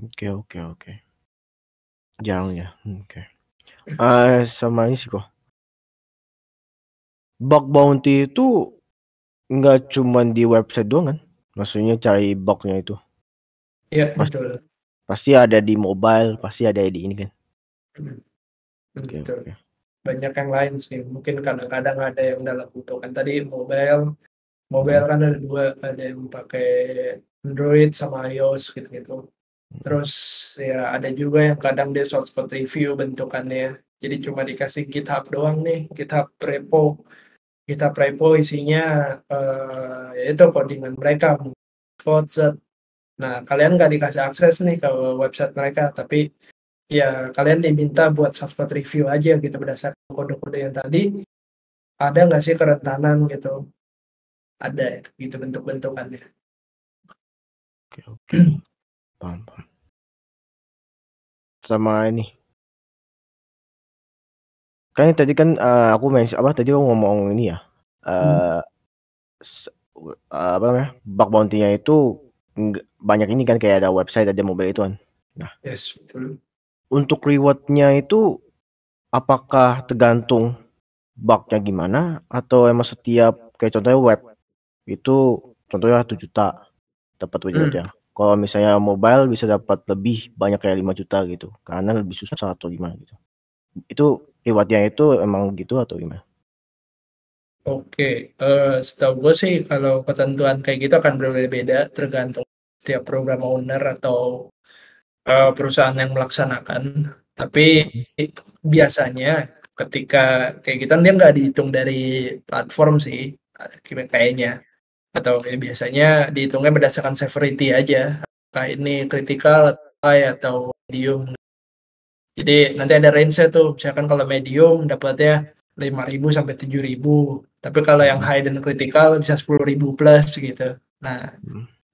Oke. Jarang ya. Oke. Sama ini sih kok. Bug bounty itu nggak cuman di website doang kan? Maksudnya cari bugnya itu. Iya, betul. Pasti ada di mobile, pasti ada di ini kan. Betul. Banyak yang lain sih. Mungkin kadang-kadang ada yang dalam bentuk kan tadi mobile kan ada 2, ada yang pakai Android sama iOS gitu-gitu. Terus ya ada juga yang kadang dia source code review bentukannya. Jadi cuma dikasih GitHub doang nih, GitHub repo. GitHub repo isinya yaitu codingan mereka, code set. Nah, kalian nggak dikasih akses nih ke website mereka, tapi ya kalian diminta buat source code review aja gitu berdasarkan kode-kode yang tadi. Ada nggak sih kerentanan gitu? Ada gitu bentuk-bentukannya. Oke. Paham. Sama ini. Kan tadi kan aku tadi aku ngomong ini ya. Apa namanya? Bug bounty-nya itu banyak ini kan kayak ada website, ada mobile itu kan. Nah, Yes, betul. untuk reward-nya itu apakah tergantung bug-nya gimana atau emang setiap kayak contohnya web itu contohnya 1 juta dapat reward-nya. Kalau misalnya mobile bisa dapat lebih banyak kayak 5 juta gitu karena lebih susah atau gimana gitu. Itu reward-nya itu emang gitu atau gimana? Oke, setahu gue sih kalau ketentuan kayak gitu akan berbeda-beda tergantung setiap program owner atau perusahaan yang melaksanakan. Tapi biasanya ketika kayak gitu dia nggak dihitung dari platform sih kayaknya. Atau kayak biasanya dihitungnya berdasarkan severity aja. Kayak ini critical atau medium. Jadi nanti ada range-nya tuh. Misalkan kalau medium dapatnya 5.000 sampai 7.000. Tapi kalau yang high dan critical bisa 10.000 plus gitu. Nah,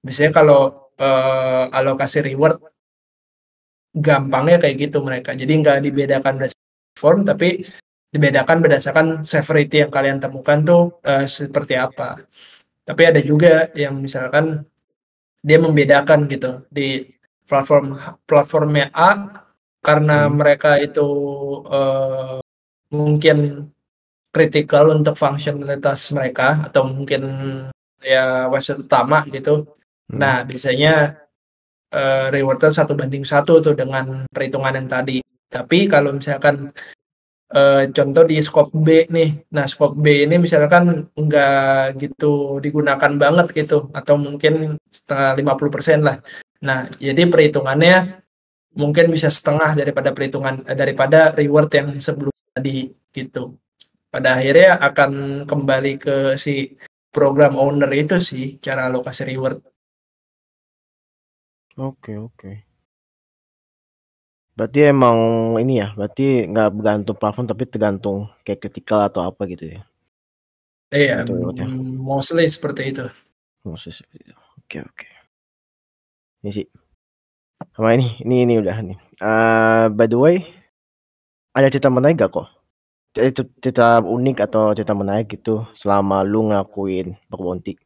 biasanya kalau alokasi reward gampangnya kayak gitu mereka. Jadi nggak dibedakan berdasarkan platform, tapi dibedakan berdasarkan severity yang kalian temukan tuh seperti apa. Tapi ada juga yang misalkan dia membedakan gitu di platformnya A karena mereka itu mungkin kritikal untuk fungsionalitas mereka atau mungkin ya website utama gitu. Nah, biasanya rewardnya 1:1 tuh dengan perhitungan yang tadi. Tapi kalau misalkan contoh di scope B nih, nah scope B ini misalkan nggak gitu digunakan banget gitu, atau mungkin setengah 50% lah. Nah, jadi perhitungannya mungkin bisa setengah daripada reward yang sebelum tadi gitu. Pada akhirnya akan kembali ke si program owner itu sih cara alokasi reward. Oke. Berarti emang ini ya, berarti nggak bergantung platform tapi tergantung kayak critical atau apa gitu ya? Iya, Gitu lewatnya. mostly seperti itu. Proses itu. Oke. Ini sih. Sama ini udah nih. By the way, ada cerita menarik gak kok? Cerita unik atau cerita menarik gitu selama lu ngakuin bug bounty?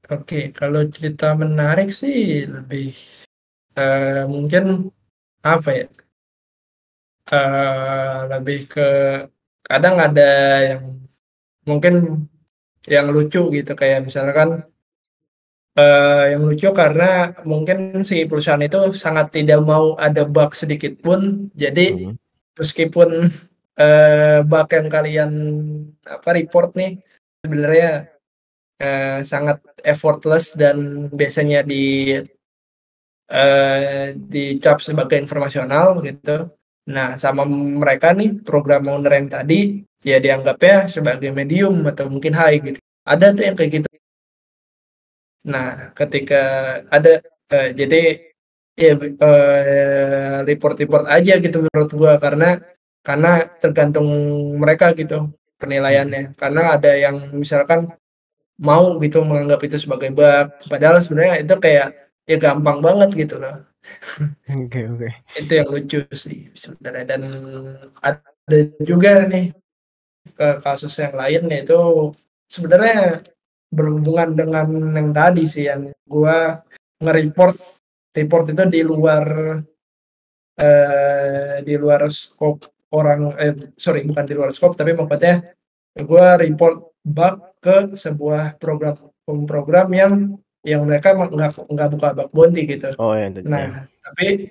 Oke, kalau cerita menarik sih lebih mungkin apa ya? Lebih ke kadang ada yang mungkin yang lucu gitu kayak misalkan yang lucu karena mungkin si perusahaan itu sangat tidak mau ada bug sedikit pun. Jadi Mhm. meskipun bug yang kalian report nih sebenarnya sangat effortless dan biasanya dicap sebagai informasional gitu. Nah, sama mereka nih program owner yang tadi ya dianggapnya sebagai medium atau mungkin high gitu. Ada tuh yang kayak gitu. Nah, ketika ada jadi ya report-report aja gitu menurut gua karena tergantung mereka gitu penilaiannya. Karena ada yang misalkan mau gitu menganggap itu sebagai bug, padahal sebenarnya itu kayak ya gampang banget gitu loh. Oke. Itu yang lucu sih sebenarnya dan ada juga nih kasus yang lain yaitu sebenarnya berhubungan dengan yang tadi sih yang gua nge-report report itu di luar scope orang sorry bukan di luar scope tapi maksudnya gua report bug ke sebuah program yang mereka nggak buka bug bounty gitu. Oh ya tadi ya. Nah, tapi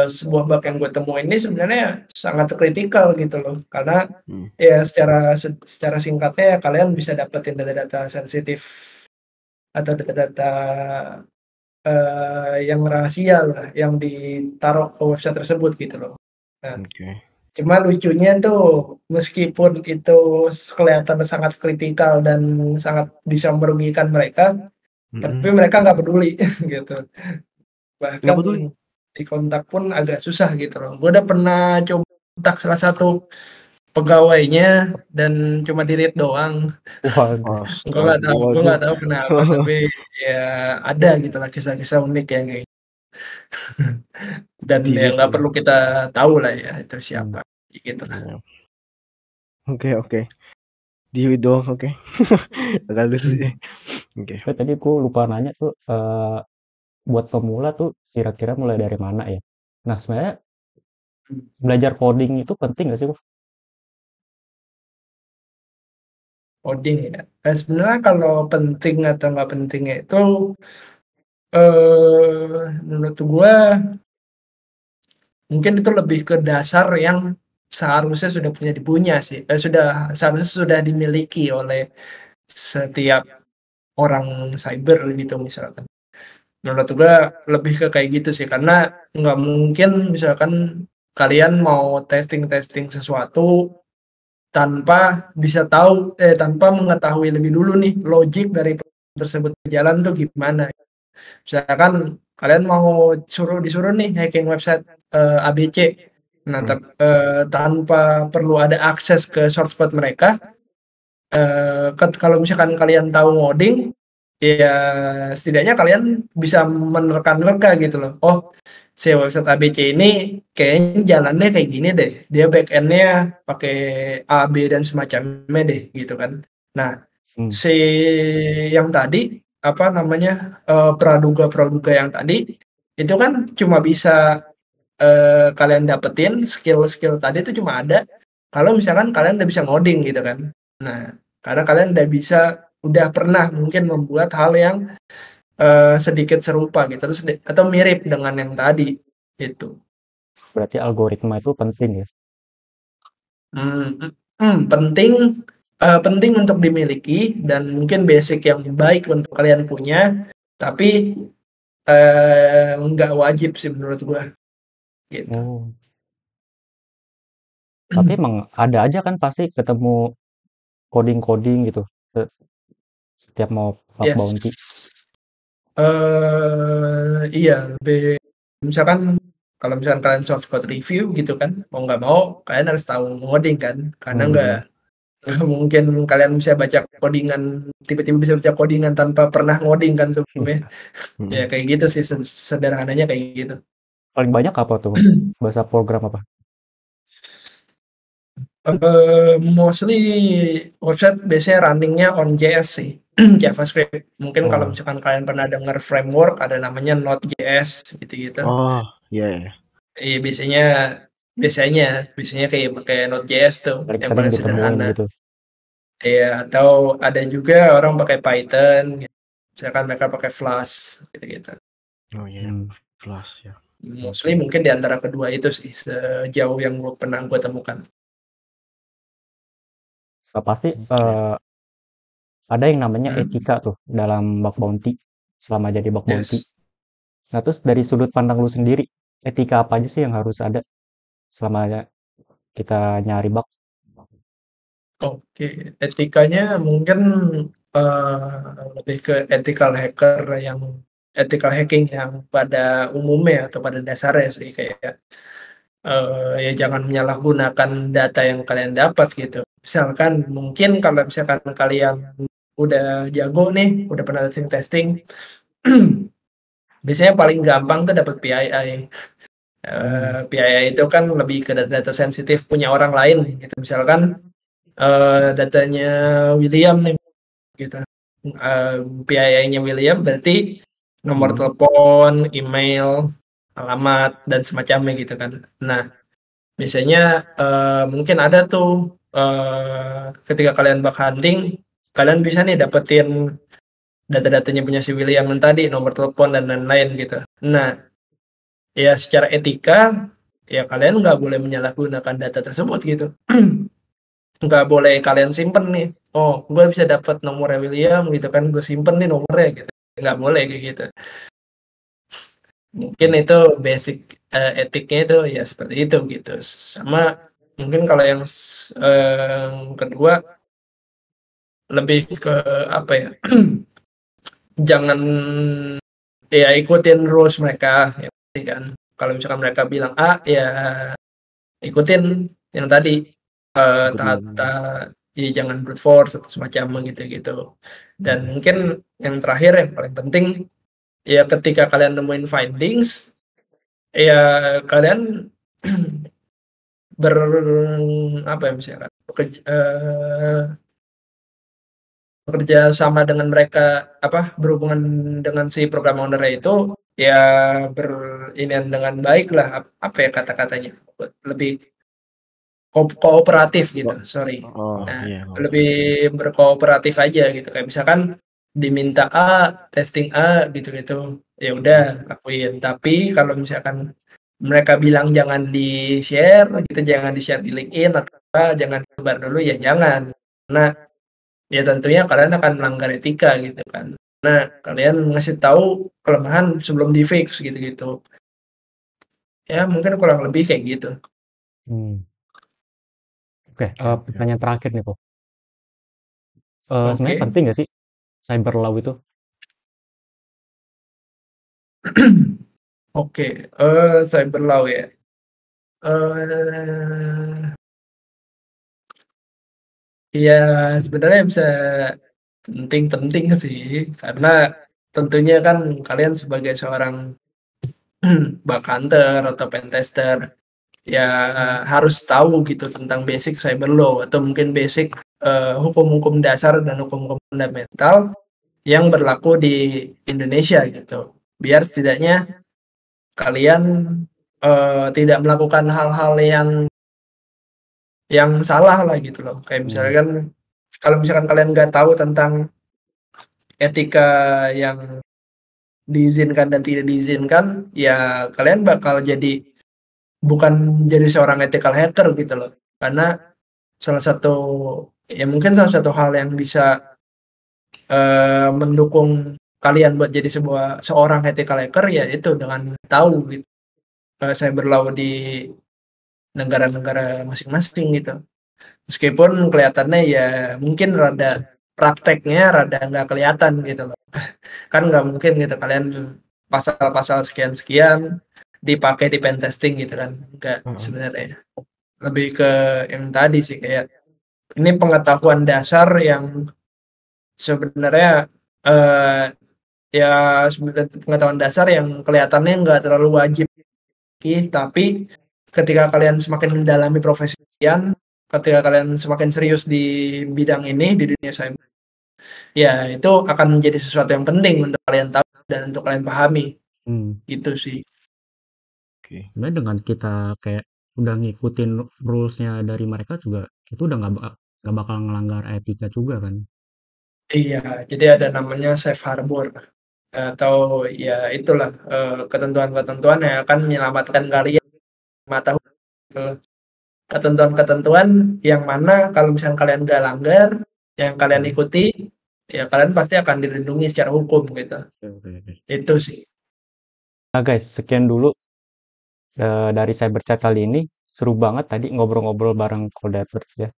sebuah bug yang gue temuin ini sebenarnya sangat kritikal gitu loh, karena Hmm. ya secara singkatnya ya kalian bisa dapetin data-data sensitif atau data-data yang rahasia lah yang ditaruh ke website tersebut gitu loh. Nah, Oke. cuma lucunya tuh meskipun itu kelihatan sangat kritikal dan sangat bisa merugikan mereka, tapi Mhm. mereka nggak peduli gitu. Nggak Bahkan peduli? dikontak pun agak susah gitu loh. Gue udah pernah coba kontak salah satu pegawainya dan cuma di-read doang. Waduh. Gue Astaga. nggak tahu kenapa, tapi ya ada gitu lah kisah-kisah unik yang kayak gitu. Dan ya Delete nggak ya. perlu kita tahu lah ya itu Hmm. siapa, gitu lah. Ya. Oke. Delete doang, oke. Agak lucu sih. Oke. Tadi aku lupa nanya tuh, buat pemula tuh kira-kira mulai dari mana ya? Nah, sebenarnya belajar coding itu penting nggak sih, Bos? Coding ya. Sebenarnya kalau penting atau nggak pentingnya itu menurut gua mungkin itu lebih ke dasar yang seharusnya sudah dipunya sih, seharusnya sudah dimiliki oleh setiap orang cyber gitu misalkan. Menurut gua lebih ke kayak gitu sih, karena nggak mungkin misalkan kalian mau testing-testing sesuatu tanpa mengetahui lebih dulu nih logik dari tersebut berjalan tuh gimana. Misalkan kalian mau disuruh nih hacking website ABC. Nah, Hmm. tanpa perlu ada akses ke source code mereka, kalau misalkan kalian tahu ngoding, ya setidaknya kalian bisa menerka-nerka gitu loh. Oh, si website ABC ini kayaknya jalannya kayak gini deh. Dia backend-nya pakai A, B dan semacamnya deh gitu kan. Nah, Hmm. si yang tadi apa namanya praduga-praduga yang tadi itu kan cuma bisa kalian dapetin skill-skill tadi itu cuma ada kalau misalkan kalian udah bisa ngoding gitu kan. Nah, karena kalian udah pernah mungkin membuat hal yang sedikit serupa gitu atau mirip dengan yang tadi itu. Berarti algoritma itu penting ya? Penting penting untuk dimiliki dan mungkin basic yang baik untuk kalian punya, tapi nggak wajib sih menurut gua gitu. Oh. Tapi emang ada aja kan pasti ketemu coding-coding gitu, setiap mau bug Yes. bounty. Iya, lebih misalkan kalau misalkan kalian source code review gitu kan, mau nggak mau kalian harus tahu ngoding kan, karena nggak mungkin kalian bisa baca codingan, tiba-tiba bisa baca codingan tanpa pernah ngoding kan sebelumnya. Ya kayak gitu sih, sederhananya kayak gitu. Paling banyak apa tuh? Bahasa program apa? Mostly website biasanya runningnya on JS sih, JavaScript. Mungkin kalau misalkan kalian pernah dengar framework ada namanya Node.js gitu-gitu. Oh, iya. Yeah. Iya biasanya kayak pakai Node.js tuh yang paling sederhana. Gitu. Iya, atau ada juga orang pakai Python, gitu. Misalkan mereka pakai Flash gitu-gitu. Oh iya, Flash ya. Mostly mungkin di antara kedua itu sih sejauh yang pernah gue temukan. Pasti ada yang namanya etika tuh dalam bug bounty selama jadi bug bounty. Nah terus dari sudut pandang lu sendiri, etika apa aja sih yang harus ada selama kita nyari bug? Oke, etikanya mungkin lebih ke ethical hacking yang pada umumnya atau pada dasarnya sih, kayak ya jangan menyalahgunakan data yang kalian dapat gitu. Misalkan mungkin kalau misalkan kalian udah jago nih, udah pernah testing, biasanya paling gampang tuh dapat PII. PII itu kan lebih ke data sensitif punya orang lain gitu. Misalkan datanya William nih gitu. PII-nya William berarti nomor telepon, email, alamat dan semacamnya gitu kan. Nah, biasanya mungkin ada tuh ketika kalian bug hunting, kalian bisa nih dapetin data-datanya punya si William yang tadi, nomor telepon dan lain-lain gitu. Nah, ya secara etika ya kalian nggak boleh menyalahgunakan data tersebut gitu. Nggak boleh kalian simpen nih. Oh, gue bisa dapat nomornya William gitu kan, gue simpen nih nomornya gitu. Nggak boleh kayak gitu. Mungkin itu basic etiknya itu ya seperti itu gitu. Sama mungkin kalau yang kedua lebih ke apa ya? Jangan ya ikutin rules mereka ya pasti kan. Kalau misalkan mereka bilang A ya ikutin yang tadi ya jangan brute force atau semacam gitu-gitu. Dan mungkin yang terakhir yang paling penting ya ketika kalian nemuin findings ya kalian apa ya misalkan bekerja sama dengan mereka berhubungan dengan si program owner itu ya berinian dengan baik lah, apa ya kata-katanya, lebih kooperatif gitu, sorry. Lebih berkooperatif aja gitu, kayak misalkan diminta testing gitu ya udah lakuin, tapi kalau misalkan mereka bilang jangan di-share gitu, jangan di-share di LinkedIn atau jangan sebar dulu ya jangan, karena ya tentunya kalian akan melanggar etika gitu kan. Nah, kalian ngasih tahu kelemahan sebelum di-fix gitu-gitu. Ya mungkin kurang lebih kayak gitu. Oke, pertanyaan terakhir nih kok. Sebenarnya penting nggak sih cyber law itu? Oke, cyber law ya. Ya sebenarnya bisa penting sih, karena tentunya kan kalian sebagai seorang bug hunter atau pen tester ya harus tahu gitu tentang basic cyber law atau mungkin basic hukum-hukum dasar dan hukum-hukum fundamental yang berlaku di Indonesia gitu. Biar setidaknya kalian tidak melakukan hal-hal yang salah lah gitu loh. Kayak misalkan kalau misalkan kalian nggak tahu tentang etika yang diizinkan dan tidak diizinkan, ya kalian bakal bukan jadi seorang ethical hacker gitu loh. Karena mungkin salah satu hal yang bisa mendukung kalian buat jadi seorang ethical hacker ya itu dengan tahu gitu cyber law di negara-negara masing-masing gitu. Meskipun kelihatannya ya mungkin rada prakteknya rada nggak kelihatan gitu loh. Kan nggak mungkin gitu kalian pasal-pasal sekian-sekian dipakai di pen testing gitu kan. Enggak sebenarnya. Lebih ke yang tadi sih kayak ini pengetahuan dasar yang sebenarnya eh ya sebenarnya pengetahuan dasar yang kelihatannya nggak terlalu wajib, tapi ketika kalian semakin mendalami profesi kalian, ketika kalian semakin serius di bidang ini di dunia cyber, ya itu akan menjadi sesuatu yang penting untuk kalian tahu dan untuk kalian pahami. Gitu sih. Oke. Sebenarnya dengan kita kayak udah ngikutin rules-nya dari mereka juga, itu udah nggak bakal ngelanggar etika juga kan. Iya, jadi ada namanya safe harbor atau ya itulah ketentuan-ketentuan yang akan menyelamatkan kalian mata hukum. Ketentuan-ketentuan yang mana kalau misalnya kalian nggak langgar, yang kalian ikuti, ya kalian pasti akan dilindungi secara hukum gitu. Oke. Itu sih. Nah guys, sekian dulu dari Cyber Chat kali ini. Seru banget tadi ngobrol-ngobrol bareng Codevers ya.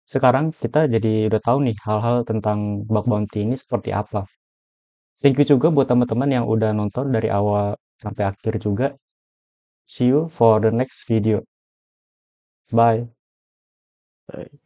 Sekarang kita jadi udah tahu nih hal-hal tentang bug bounty ini seperti apa. Thank you juga buat teman-teman yang udah nonton dari awal sampai akhir juga. See you for the next video. Bye. Baik.